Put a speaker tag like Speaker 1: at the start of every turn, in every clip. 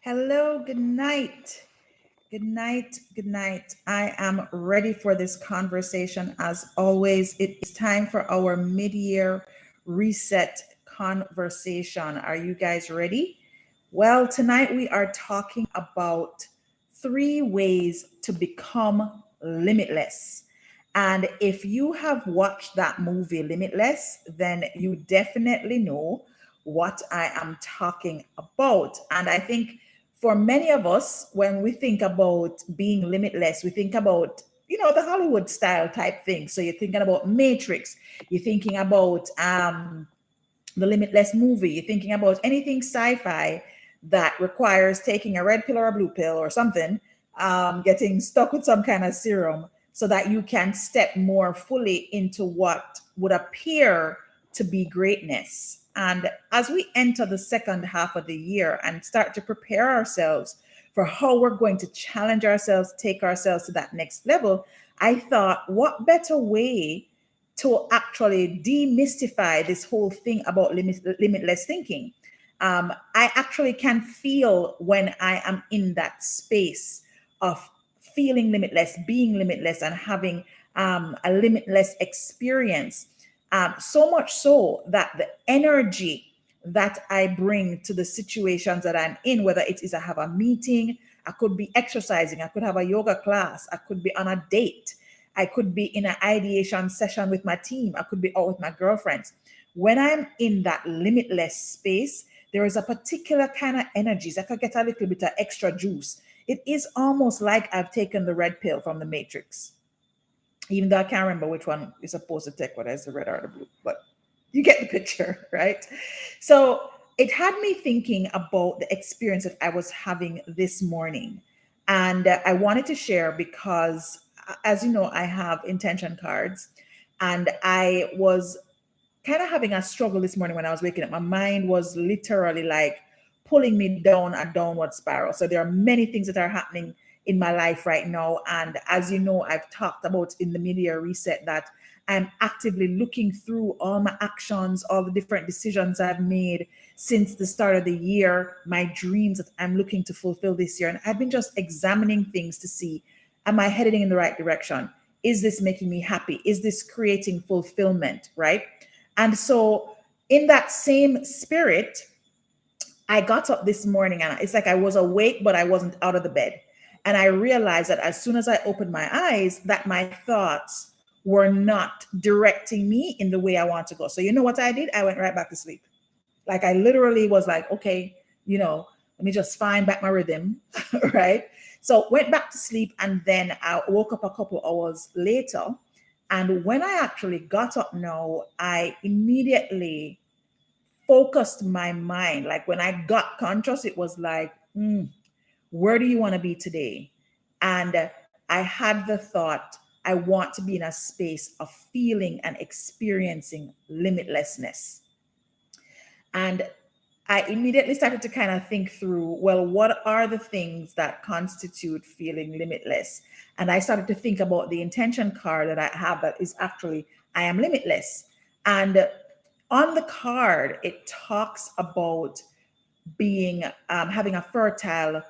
Speaker 1: Hello, good night. Good night, good night. I am ready for this conversation as always. It is time for our mid year reset conversation. Are you guys ready? Well, tonight we are talking about three ways to become limitless. And if you have watched that movie Limitless, then you definitely know what I am talking about. And I think for many of us, when we think about being limitless, we think about, the Hollywood style type thing. So you're thinking about Matrix, you're thinking about the Limitless movie, you're thinking about anything sci-fi that requires taking a red pill or a blue pill or something, getting stuck with some kind of serum so that you can step more fully into what would appear to be greatness. And as we enter the second half of the year and start to prepare ourselves for how we're going to challenge ourselves, take ourselves to that next level, I thought, what better way to actually demystify this whole thing about limitless thinking? I actually can feel when I am in that space of feeling limitless, being limitless, and having a limitless experience. So much so that the energy that I bring to the situations that I'm in, whether it is I have a meeting, I could be exercising, I could have a yoga class, I could be on a date, I could be in an ideation session with my team, I could be out with my girlfriends. When I'm in that limitless space, there is a particular kind of energies. I could get a little bit of extra juice. It is almost like I've taken the red pill from the Matrix, even though I can't remember which one is supposed to take, whether it's the red or the blue, but you get the picture, right? So it had me thinking about the experience that I was having this morning. And I wanted to share because, as you know, I have intention cards. And I was kind of having a struggle this morning when I was waking up. My mind was literally like pulling me down a downward spiral. So there are many things that are happening in my life right now. And as you know, I've talked about in the media reset that I'm actively looking through all my actions, all the different decisions I've made since the start of the year, my dreams that I'm looking to fulfill this year. And I've been just examining things to see, am I heading in the right direction? Is this making me happy? Is this creating fulfillment? Right. And so, in that same spirit, I got up this morning and it's like I was awake, but I wasn't out of the bed. And I realized that as soon as I opened my eyes, that my thoughts were not directing me in the way I want to go. So, you know what I did? I went right back to sleep. Like, I literally was like, okay, let me just find back my rhythm, right? So, went back to sleep. And then I woke up a couple hours later. And when I actually got up now, I immediately focused my mind. Like when I got conscious, it was like, where do you want to be today? And I had the thought, I want to be in a space of feeling and experiencing limitlessness. And I immediately started to kind of think through, well, what are the things that constitute feeling limitless? And I started to think about the intention card that I have that is actually, I am limitless. And on the card, it talks about being, having a fertile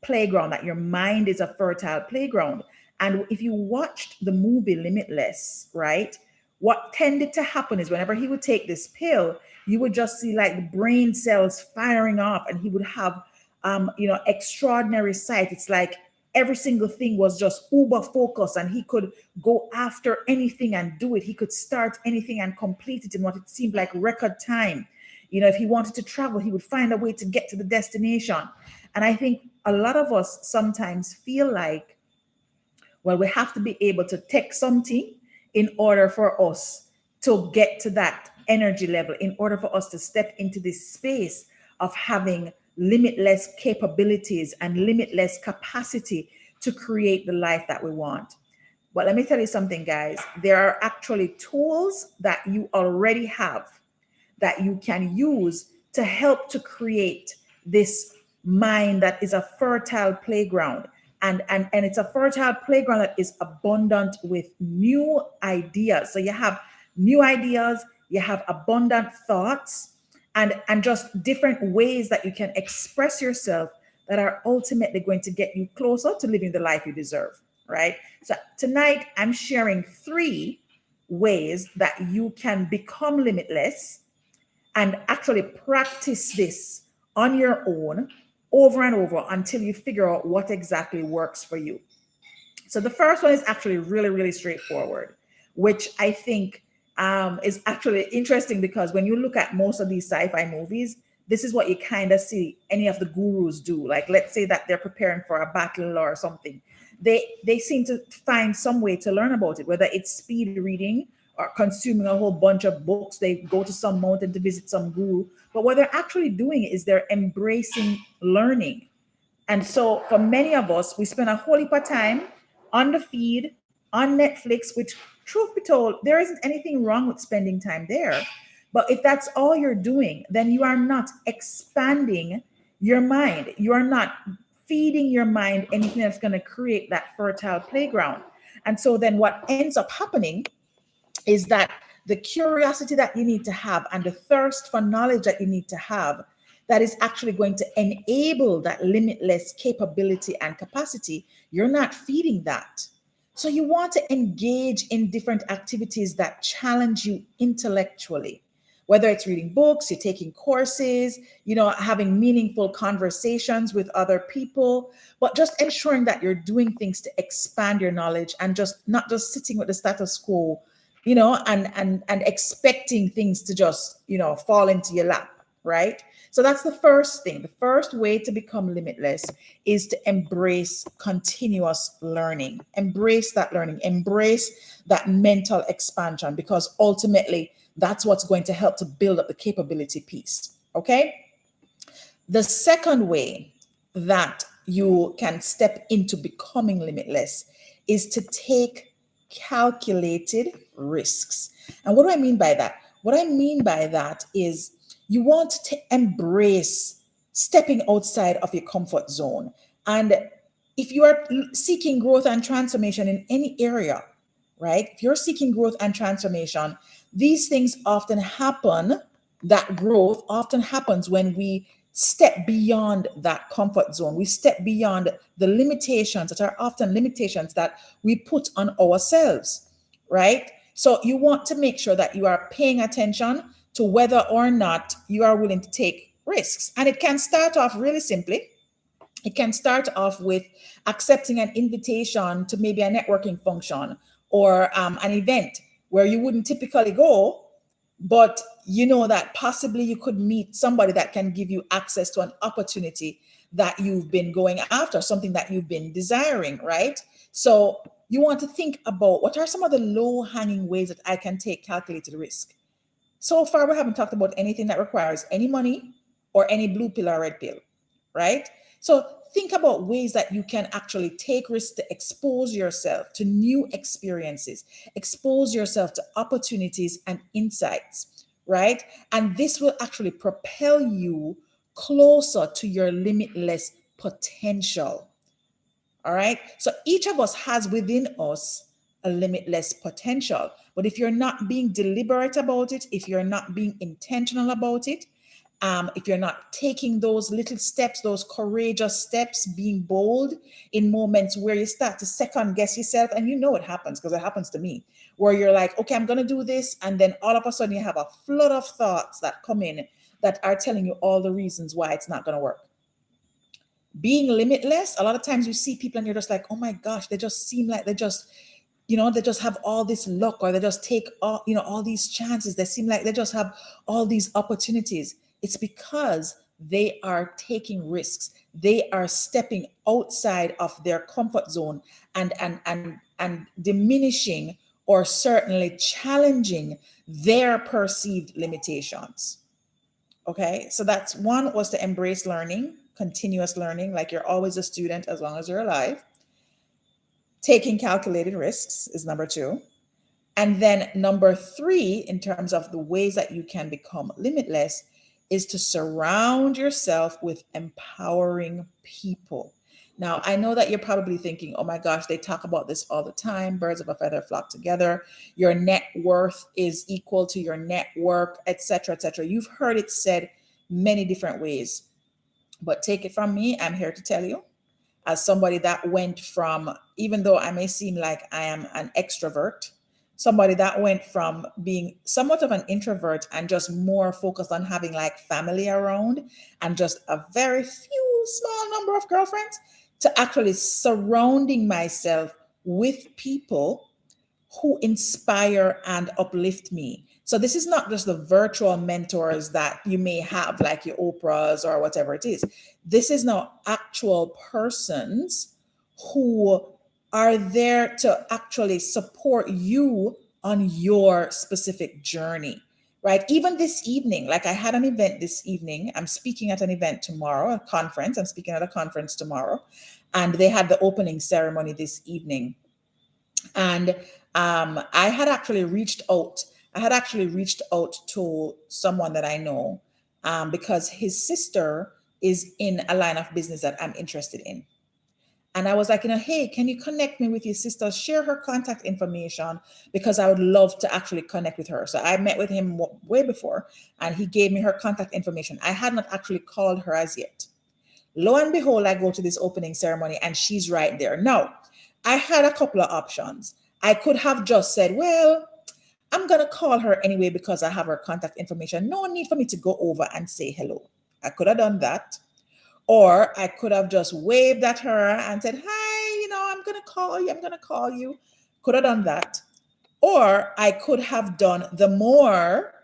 Speaker 1: playground, that your mind is a fertile playground. And if you watched the movie Limitless, right, what tended to happen is whenever he would take this pill, you would just see like the brain cells firing off, and he would have, extraordinary sight. It's like every single thing was just uber focused, and he could go after anything and do it. He could start anything and complete it in what it seemed like record time. If he wanted to travel, he would find a way to get to the destination. And I think a lot of us sometimes feel like, well, we have to be able to take something in order for us to get to that energy level, in order for us to step into this space of having limitless capabilities and limitless capacity to create the life that we want. But let me tell you something, guys. There are actually tools that you already have that you can use to help to create this mind that is a fertile playground. And it's a fertile playground that is abundant with new ideas. So you have new ideas, you have abundant thoughts, and just different ways that you can express yourself that are ultimately going to get you closer to living the life you deserve, right? So tonight, I'm sharing 3 ways that you can become limitless and actually practice this on your own over and over until you figure out what exactly works for you. So the first one is actually really, really straightforward, which I think is actually interesting because when you look at most of these sci-fi movies, this is what you kind of see any of the gurus do. Like, let's say that they're preparing for a battle or something. They seem to find some way to learn about it, whether it's speed reading or consuming a whole bunch of books. They go to some mountain to visit some guru. But what they're actually doing is they're embracing learning. And so for many of us, we spend a whole heap of time on the feed, on Netflix, which, truth be told, there isn't anything wrong with spending time there. But if that's all you're doing, then you are not expanding your mind. You are not feeding your mind anything that's going to create that fertile playground. And so then what ends up happening is that the curiosity that you need to have and the thirst for knowledge that you need to have that is actually going to enable that limitless capability and capacity, you're not feeding that. So you want to engage in different activities that challenge you intellectually, whether it's reading books, you're taking courses, having meaningful conversations with other people, but just ensuring that you're doing things to expand your knowledge and just not just sitting with the status quo, and expecting things to just, fall into your lap, right? So that's the first thing. The first way to become limitless is to embrace continuous learning. Embrace that learning, embrace that mental expansion, because ultimately that's what's going to help to build up the capability piece. Okay. The second way that you can step into becoming limitless is to take calculated risks. And what do I mean by that? What I mean by that is you want to embrace stepping outside of your comfort zone. And if you are seeking growth and transformation in any area, right? If you're seeking growth and transformation, these things often happen. That growth often happens when we step beyond that comfort zone. We step beyond the limitations that are often limitations that we put on ourselves, right? So you want to make sure that you are paying attention to whether or not you are willing to take risks. And it can start off really simply. It can start off with accepting an invitation to maybe a networking function or an event where you wouldn't typically go, but you know that possibly you could meet somebody that can give you access to an opportunity that you've been going after, something that you've been desiring, right? So you want to think about what are some of the low hanging ways that I can take calculated risk. So far, we haven't talked about anything that requires any money or any blue pill or red pill, right? So think about ways that you can actually take risks to expose yourself to new experiences, expose yourself to opportunities and insights, right? And this will actually propel you closer to your limitless potential. All right. So each of us has within us a limitless potential. But if you're not being deliberate about it, if you're not being intentional about it, if you're not taking those little steps, those courageous steps, being bold in moments where you start to second guess yourself, and you know it happens because it happens to me, where you're like, okay, I'm going to do this. And then all of a sudden you have a flood of thoughts that come in that are telling you all the reasons why it's not going to work. Being limitless, a lot of times you see people and you're just like, oh my gosh, they just seem like they just have all this luck, or they just take all these chances. They seem like they just have all these opportunities. It's because they are taking risks. They are stepping outside of their comfort zone and diminishing or certainly challenging their perceived limitations. Okay, so that's one, was to embrace learning, continuous learning, like you're always a student as long as you're alive. Taking calculated risks is number 2. And then number 3, in terms of the ways that you can become limitless, is to surround yourself with empowering people. Now, I know that you're probably thinking, oh my gosh, they talk about this all the time. Birds of a feather flock together. Your net worth is equal to your network, etc., etc. You've heard it said many different ways. But take it from me, I'm here to tell you, as somebody that went from, even though I may seem like I am an extrovert, somebody that went from being somewhat of an introvert and just more focused on having like family around and just a very few small number of girlfriends, to actually surrounding myself with people who inspire and uplift me. So this is not just the virtual mentors that you may have, like your Oprahs or whatever it is. This is now actual persons who are there to actually support you on your specific journey. Right. Even this evening, like I had an event this evening. I'm speaking at an event tomorrow, a conference. I'm speaking at a conference tomorrow. And they had the opening ceremony this evening. And I had actually reached out. I had actually reached out to someone that I know, because his sister is in a line of business that I'm interested in. And I was like, hey, can you connect me with your sister? Share her contact information because I would love to actually connect with her. So I met with him way before, and he gave me her contact information. I had not actually called her as yet. Lo and behold, I go to this opening ceremony and she's right there. Now, I had a couple of options. I could have just said, well, I'm going to call her anyway because I have her contact information. No need for me to go over and say hello. I could have done that. Or I could have just waved at her and said, hi, I'm going to call you. I'm going to call you. Could have done that. Or I could have done the more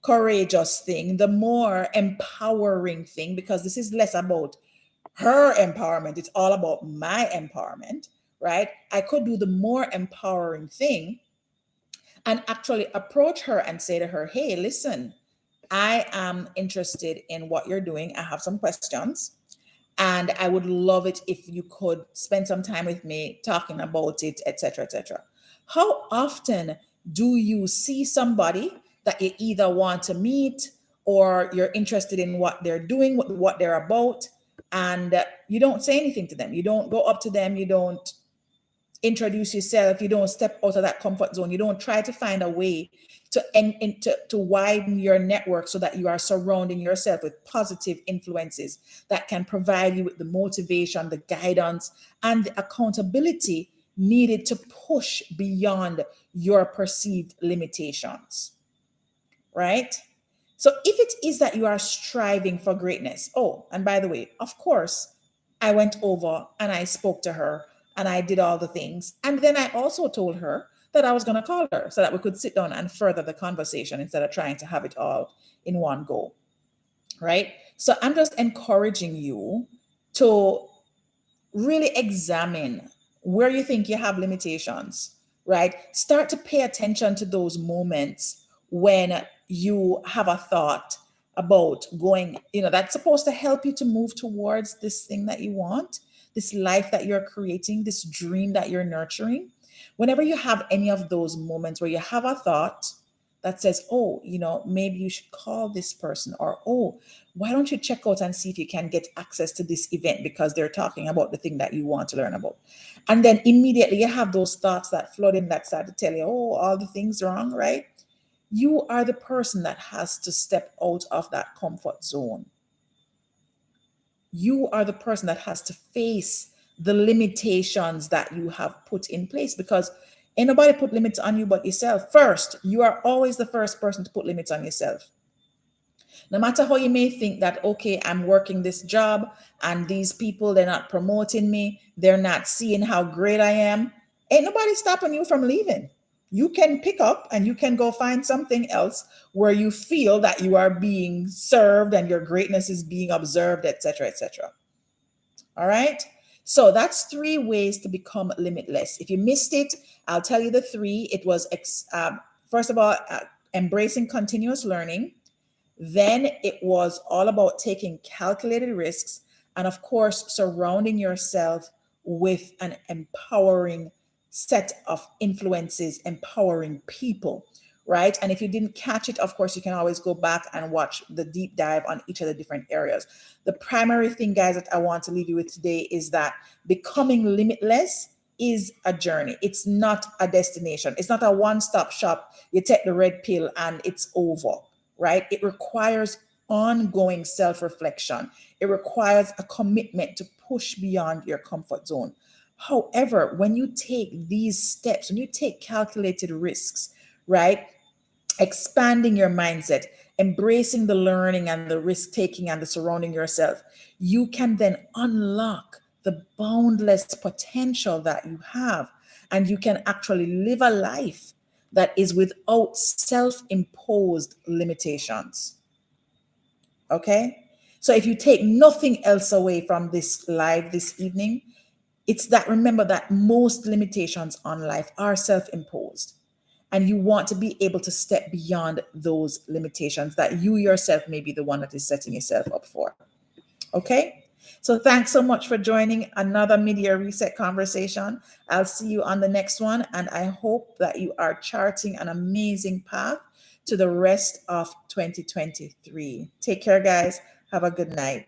Speaker 1: courageous thing, the more empowering thing, because this is less about her empowerment. It's all about my empowerment, right? I could do the more empowering thing and actually approach her and say to her, hey, listen, I am interested in what you're doing. I have some questions. And I would love it if you could spend some time with me talking about it, etc., etc. How often do you see somebody that you either want to meet or you're interested in what they're doing, what they're about, and you don't say anything to them? You don't go up to them. You don't introduce yourself. You don't step out of that comfort zone. You don't try to find a way to widen your network so that you are surrounding yourself with positive influences that can provide you with the motivation, the guidance, and the accountability needed to push beyond your perceived limitations, right? So if it is that you are striving for greatness, oh, and by the way, of course, I went over and I spoke to her and I did all the things. And then I also told her that I was going to call her so that we could sit down and further the conversation instead of trying to have it all in one go. Right. So I'm just encouraging you to really examine where you think you have limitations, right? Start to pay attention to those moments when you have a thought about going, that's supposed to help you to move towards this thing that you want, this life that you're creating, this dream that you're nurturing. Whenever you have any of those moments where you have a thought that says, oh, maybe you should call this person, or, oh, why don't you check out and see if you can get access to this event because they're talking about the thing that you want to learn about. And then immediately you have those thoughts that flood in that start to tell you, oh, all the things wrong, right? You are the person that has to step out of that comfort zone. You are the person that has to face the limitations that you have put in place, because ain't nobody put limits on you but yourself. First, you are always the first person to put limits on yourself. No matter how you may think that, okay, I'm working this job and these people, they're not promoting me, they're not seeing how great I am, ain't nobody stopping you from leaving. You can pick up and you can go find something else where you feel that you are being served and your greatness is being observed, etc., etc. All right. So that's 3 ways to become limitless. If you missed it, I'll tell you the 3. It was, first of all, embracing continuous learning. Then it was all about taking calculated risks. And of course, surrounding yourself with an empowering set of influences, empowering people, right? And if you didn't catch it, of course, you can always go back and watch the deep dive on each of the different areas. The primary thing, guys, that I want to leave you with today is that becoming limitless is a journey. It's not a destination. It's not a one-stop shop. You take the red pill and it's over, right? It requires ongoing self-reflection. It requires a commitment to push beyond your comfort zone. However, when you take these steps, when you take calculated risks, right? Expanding your mindset, embracing the learning and the risk taking and the surrounding yourself, you can then unlock the boundless potential that you have. And you can actually live a life that is without self imposed limitations. Okay? So if you take nothing else away from this live this evening, it's that remember that most limitations on life are self imposed. And you want to be able to step beyond those limitations that you yourself may be the one that is setting yourself up for. Okay? So thanks so much for joining another Mid-Year Reset conversation. I'll see you on the next one. And I hope that you are charting an amazing path to the rest of 2023. Take care, guys. Have a good night.